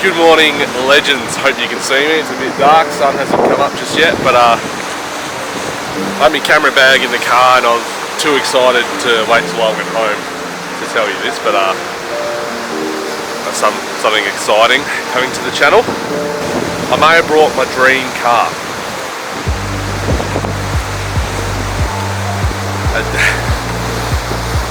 Good morning, legends. Hope you can see me. It's a bit dark, sun hasn't come up just yet, but I had my camera bag in the car and I was too excited to wait till I went home to tell you this, but something exciting coming to the channel. I may have brought my dream car.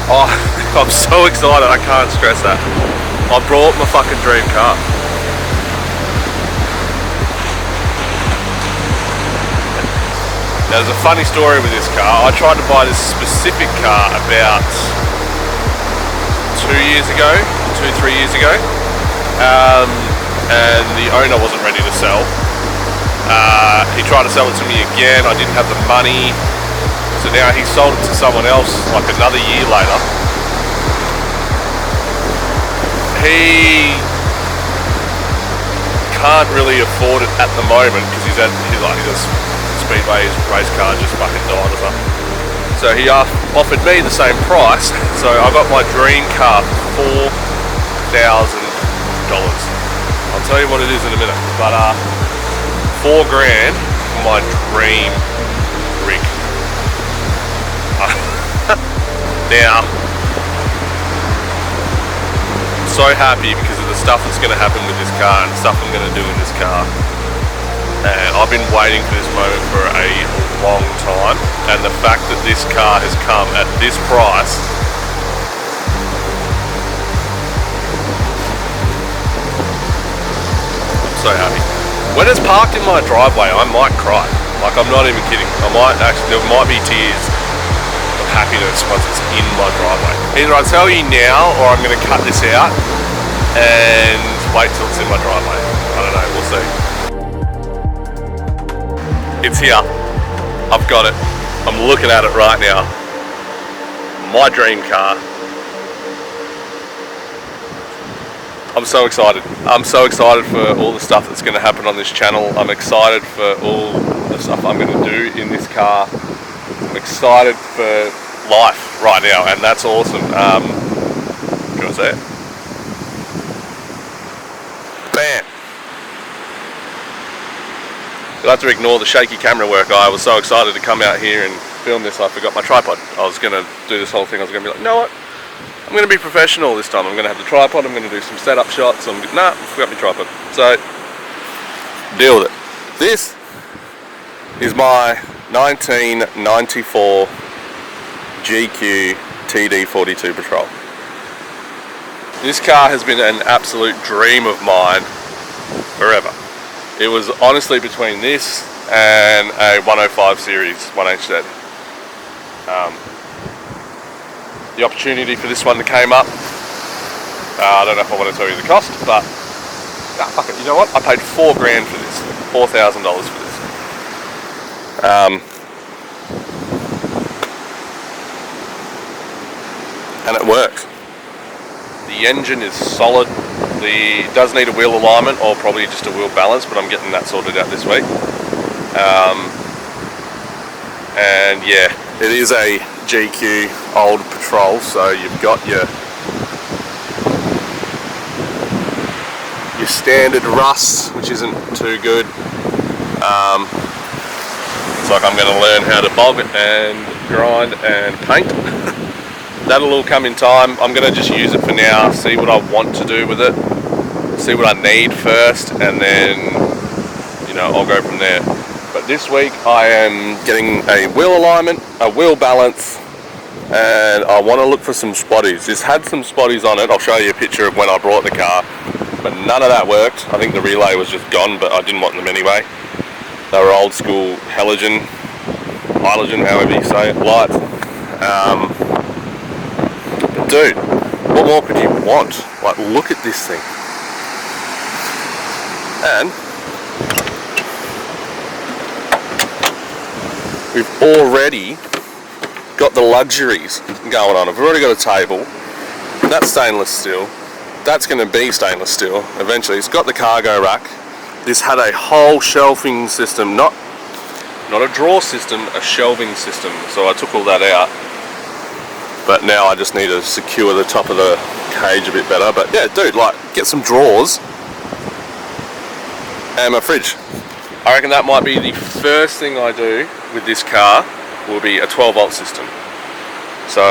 Oh, I'm so excited, I can't stress that. I brought my fucking dream car. Now, there's a funny story with this car. I tried to buy this specific car about 3 years ago, and the owner wasn't ready to sell. He tried to sell it to me again. I didn't have the money, so now he sold it to someone else like another year later. He can't really afford it at the moment because he's Speedway, his race car just fucking died or something. So he offered me the same price, so I got my dream car for $4,000. I'll tell you what it is in a minute, but $4 grand for my dream rig. Now, I'm so happy because of the stuff that's going to happen with this car and the stuff I'm going to do in this car. And I've been waiting for this moment for a long time, and the fact that this car has come at this price, I'm so happy. When it's parked in my driveway, I might cry. Like, I'm not even kidding. There might be tears of happiness once it's in my driveway. Either I tell you now, or I'm going to cut this out and wait till it's in my driveway. I don't know, we'll see. It's here. I've got it. I'm looking at it right now. My dream car. I'm so excited. I'm so excited for all the stuff that's going to happen on this channel. I'm excited for all the stuff I'm going to do in this car. I'm excited for life right now, and that's awesome. Do you want to say it? Bam! You'll have to ignore the shaky camera work. I was so excited to come out here and film this, I forgot my tripod. I was going to do this whole thing. I was going to be like, you know what? I'm going to be professional this time. I'm going to have the tripod. I'm going to do some setup shots. Nah, I forgot my tripod. So, deal with it. This is my 1994 GQ TD42 Patrol. This car has been an absolute dream of mine forever. It was honestly between this and a 105 series 1HZ. The opportunity for this one came up. I don't know if I want to tell you the cost, but fuck it. You know what? I paid $4 grand for this. $4,000 for this. And it works. The engine is solid. It does need a wheel alignment or probably just a wheel balance, but I'm getting that sorted out this week. And yeah, it is a GQ old Patrol, so you've got your standard rust, which isn't too good. It's like I'm going to learn how to bog and grind and paint. That'll all come in time. I'm going to just use it for now, see what I want to do with it, see what I need first, and then, I'll go from there. But this week I am getting a wheel alignment, a wheel balance, and I want to look for some spotties. This had some spotties on it. I'll show you a picture of when I brought the car, but none of that worked. I think the relay was just gone, but I didn't want them anyway. They were old school halogen, however you say it, lights. But dude, what more could you want? Like, look at this thing. And we've already got the luxuries going on. I've already got a table. That's stainless steel. That's going to be stainless steel eventually. It's got the cargo rack. This had a whole shelving system, not a drawer system, a shelving system. So I took all that out. But now I just need to secure the top of the cage a bit better. But yeah, dude, like, get some drawers and my fridge. I reckon that might be the first thing I do with this car, will be a 12 volt system. So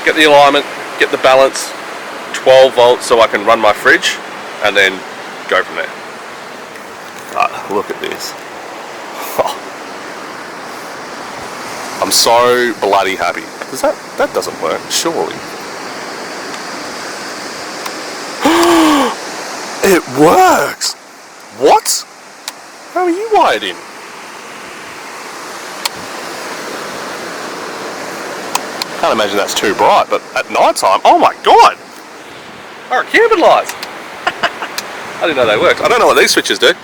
get the alignment, get the balance, 12 volts so I can run my fridge, and then go from there. Look at this. I'm so bloody happy. That doesn't work, surely. It works! What? How are you wired in? Can't imagine that's too bright, but at night time, oh my god! Our camping lights! I didn't know they worked. I don't know what these switches do.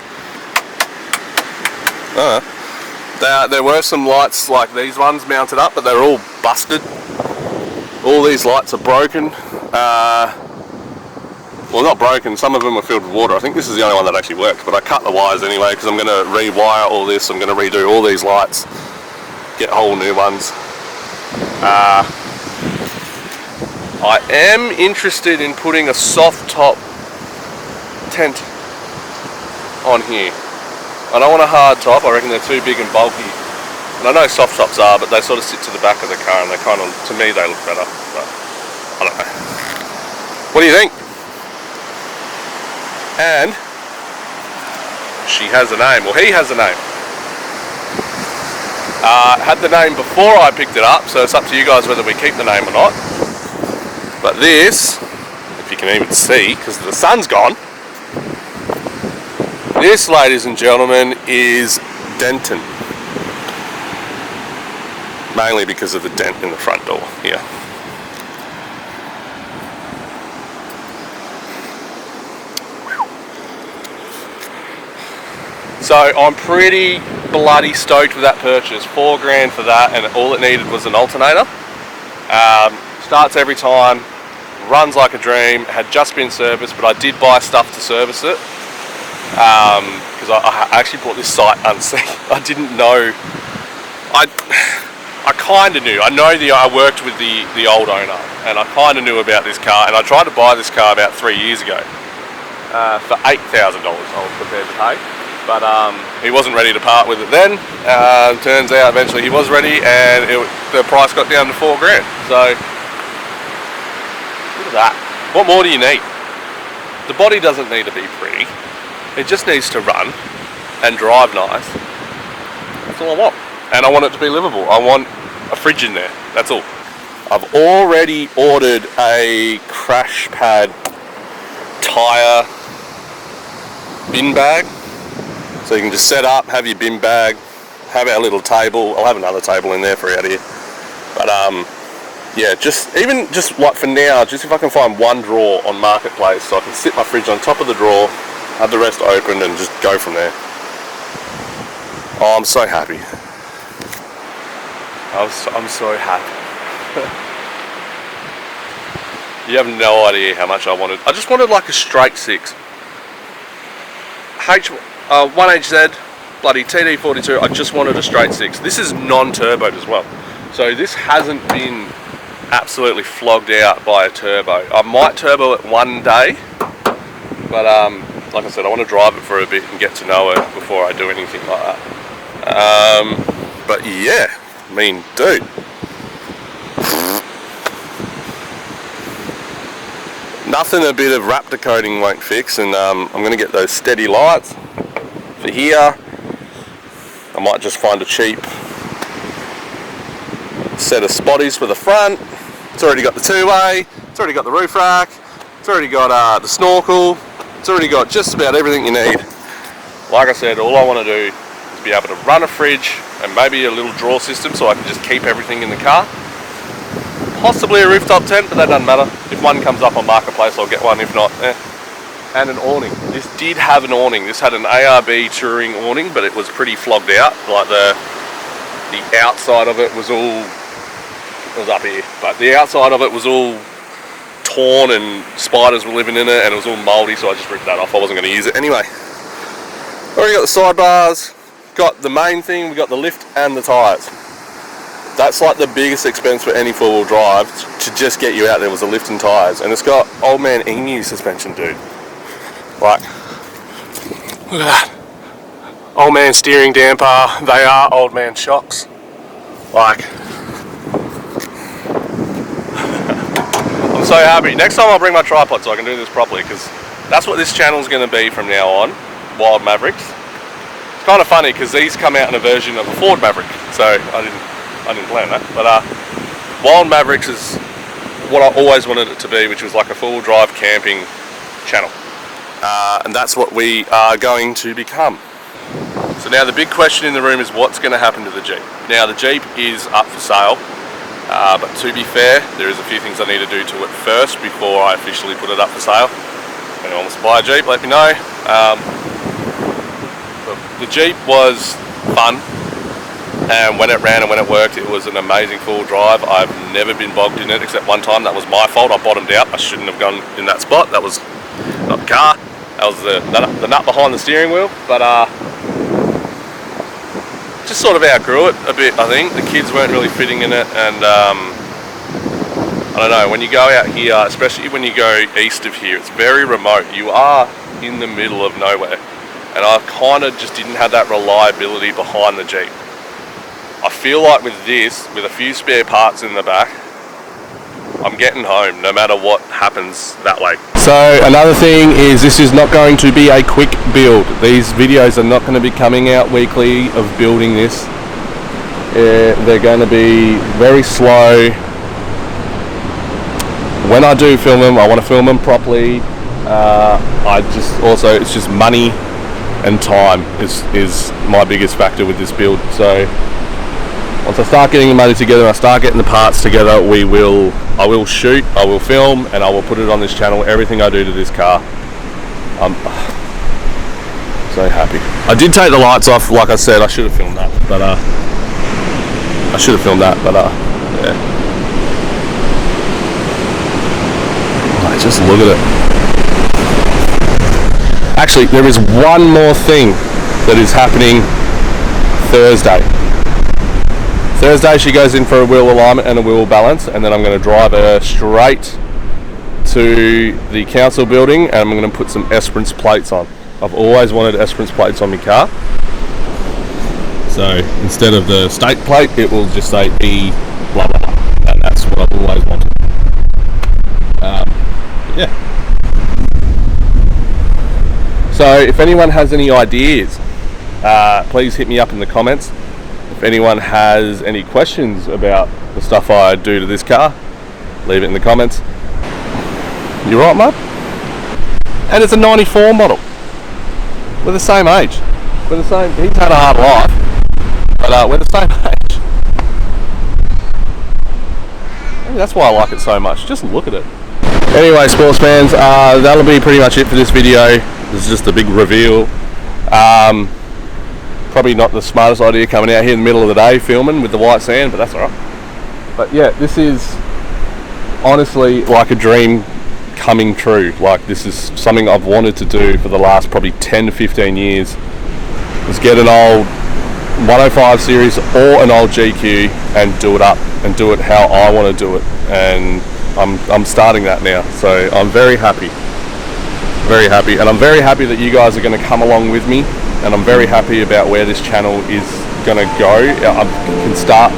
There were some lights like these ones mounted up, but they're all busted. All these lights are broken. Well, not broken, some of them were filled with water. I think this is the only one that actually works, but I cut the wires anyway because I'm going to rewire all this. I'm going to redo all these lights, get whole new ones. I am interested in putting a soft top tent on here. I don't want a hard top, I reckon they're too big and bulky. And I know soft tops are, but they sort of sit to the back of the car and they kind of, to me, they look better. But I don't know. What do you think? And she has a name, or he has a name. Had the name before I picked it up, so it's up to you guys whether we keep the name or not. But this, if you can even see, because the sun's gone, this, ladies and gentlemen, is Denton. Mainly because of the dent in the front door here. So I'm pretty bloody stoked with that purchase. $4,000 for that, and all it needed was an alternator. Starts every time, runs like a dream. Had just been serviced, but I did buy stuff to service it. Because I actually bought this sight unseen. I didn't know. I kind of knew. I worked with the old owner, and I kind of knew about this car. And I tried to buy this car about 3 years ago for $8,000. I was prepared to pay, but he wasn't ready to part with it then. Turns out eventually he was ready, and the price got down to $4,000. So look at that. What more do you need? The body doesn't need to be pretty. It just needs to run and drive nice. That's all I want. And I want it to be livable. I want a fridge in there. That's all. I've already ordered a crash pad tyre bin bag. So you can just set up, have your bin bag, have our little table. I'll have another table in there for out here. But yeah, just like for now, just if I can find one drawer on Marketplace so I can sit my fridge on top of the drawer, have the rest open, and just go from there. Oh, I'm so happy. I'm so happy. You have no idea how much I wanted. I just wanted like a straight 6. 1HZ, bloody TD42, I just wanted a straight 6. This is non-turboed as well. So this hasn't been absolutely flogged out by a turbo. I might turbo it one day, but like I said, I want to drive it for a bit and get to know it before I do anything like that. But yeah, I mean, dude. Nothing a bit of Raptor coating won't fix, and I'm going to get those steady lights for here. I might just find a cheap set of spotties for the front. It's already got the two-way, it's already got the roof rack, it's already got the snorkel, it's already got just about everything you need. Like I said, all I want to do is be able to run a fridge and maybe a little drawer system so I can just keep everything in the car. Possibly a rooftop tent, but that doesn't matter. If one comes up on Marketplace, I'll get one. If not, And an awning. This did have an awning. This had an ARB touring awning, but it was pretty flogged out. Like the outside of it was all, it was up here, but the outside of it was all torn and spiders were living in it, and it was all mouldy, so I just ripped that off. I wasn't going to use it anyway. Already got the sidebars, got the main thing, we got the lift and the tyres. That's like the biggest expense for any four-wheel drive to just get you out there was the lift and tyres. And it's got old man Emu suspension, dude. Like, Look at that. Old man steering damper. They are old man shocks. Like, I'm so happy. Next time I'll bring my tripod so I can do this properly, because that's what this channel is going to be from now on. Wild Mavericks. It's kind of funny because these come out in a version of a Ford Maverick, so I didn't plan that. But Wild Mavericks is what I always wanted it to be, which was like a full drive camping channel, and that's what we are going to become. So now the big question in the room is what's going to happen to the Jeep. Now the Jeep is up for sale, but to be fair, there is a few things I need to do to it first before I officially put it up for sale. If anyone wants to buy a Jeep, let me know. The Jeep was fun, and when it ran and when it worked, it was an amazing full drive. I've never been bogged in it except one time. That was my fault. I bottomed out. I shouldn't have gone in that spot. That was not the car. That was the nut behind the steering wheel. But just sort of outgrew it a bit, I think. The kids weren't really fitting in it, and I don't know, when you go out here, especially when you go east of here, it's very remote. You are in the middle of nowhere, and I kind of just didn't have that reliability behind the Jeep. I feel like with this, with a few spare parts in the back, I'm getting home no matter what happens that way. So another thing is this is not going to be a quick build. These videos are not going to be coming out weekly of building this. They're going to be very slow. When I do film them, I want to film them properly. It's just money and time is my biggest factor with this build. So once I start getting the money together, I start getting the parts together, I will shoot, I will film, and I will put it on this channel. Everything I do to this car, I'm so happy. I did take the lights off, like I said. I should have filmed that, but yeah. Right, just look at it. Actually, there is one more thing that is happening Thursday. Thursday she goes in for a wheel alignment and a wheel balance, and then I'm going to drive her straight to the council building and I'm going to put some Esperance plates on. I've always wanted Esperance plates on my car. So instead of the state plate, it will just say E blah blah blah, and that's what I've always wanted. Yeah. So if anyone has any ideas, please hit me up in the comments. If anyone has any questions about the stuff I do to this car, leave it in the comments. You right, mate? And it's a 94 model. We're the same age. He's had a hard life, but we're the same age. Maybe that's why I like it so much. Just look at it. Anyway, sports fans, that'll be pretty much it for this video. This is just a big reveal. Probably not the smartest idea coming out here in the middle of the day filming with the white sand, but that's alright. But yeah, this is honestly like a dream coming true. Like, this is something I've wanted to do for the last probably 10 to 15 years. Is get an old 105 series or an old GQ and do it up and do it how I want to do it. And I'm starting that now, so I'm very happy. Very happy, and I'm very happy that you guys are going to come along with me. And I'm very happy about where this channel is going to go. I can start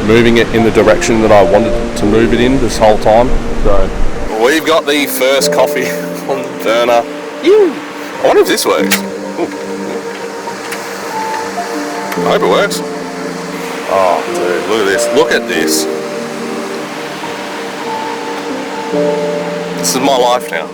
moving it in the direction that I wanted to move it in this whole time. So we've got the first coffee on the burner. I wonder if this works. Ooh. I hope it works. Oh, dude, look at this. Look at this. This is my life now.